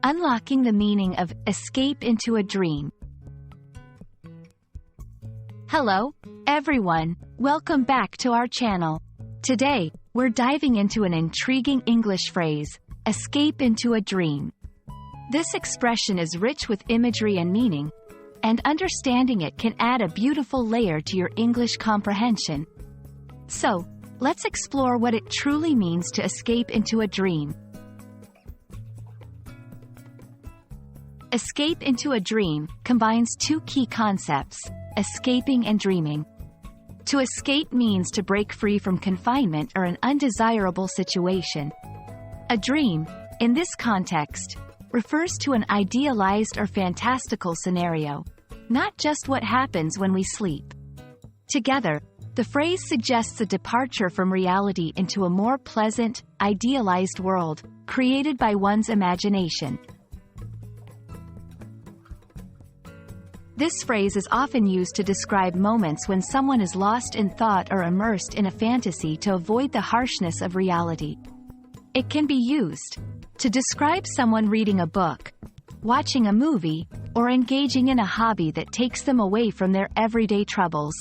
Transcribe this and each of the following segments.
Unlocking the meaning of escape into a dream. Hello, everyone. Welcome back to our channel. Today, we're diving into an intriguing English phrase, escape into a dream. This expression is rich with imagery and meaning, and understanding it can add a beautiful layer to your English comprehension. So, let's explore what it truly means to escape into a dream. Escape into a dream combines two key concepts, escaping and dreaming. To escape means to break free from confinement or an undesirable situation. A dream, in this context, refers to an idealized or fantastical scenario, not just what happens when we sleep. Together, the phrase suggests a departure from reality into a more pleasant, idealized world, created by one's imagination. This phrase is often used to describe moments when someone is lost in thought or immersed in a fantasy to avoid the harshness of reality. It can be used to describe someone reading a book, watching a movie, or engaging in a hobby that takes them away from their everyday troubles.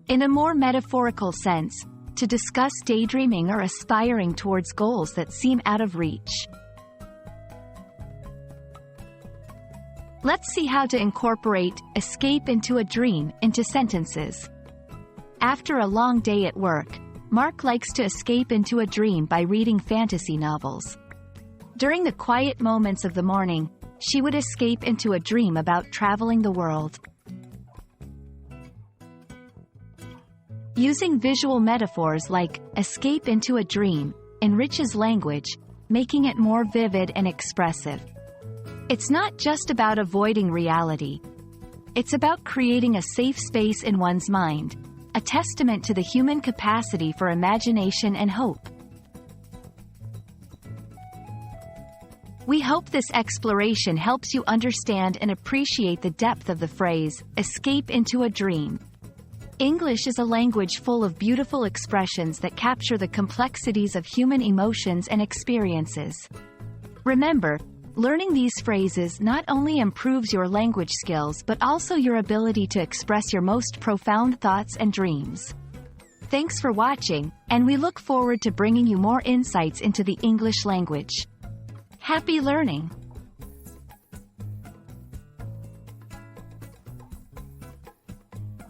In a more metaphorical sense, to discuss daydreaming or aspiring towards goals that seem out of reach. Let's see how to incorporate escape into a dream into sentences. After a long day at work, Mark likes to escape into a dream by reading fantasy novels. During the quiet moments of the morning, she would escape into a dream about traveling the world. Using visual metaphors like escape into a dream enriches language, making it more vivid and expressive. It's not just about avoiding reality. It's about creating a safe space in one's mind, a testament to the human capacity for imagination and hope. We hope this exploration helps you understand and appreciate the depth of the phrase, escape into a dream. English is a language full of beautiful expressions that capture the complexities of human emotions and experiences. Remember, learning these phrases not only improves your language skills but also your ability to express your most profound thoughts and dreams. Thanks for watching, and we look forward to bringing you more insights into the English language. Happy learning!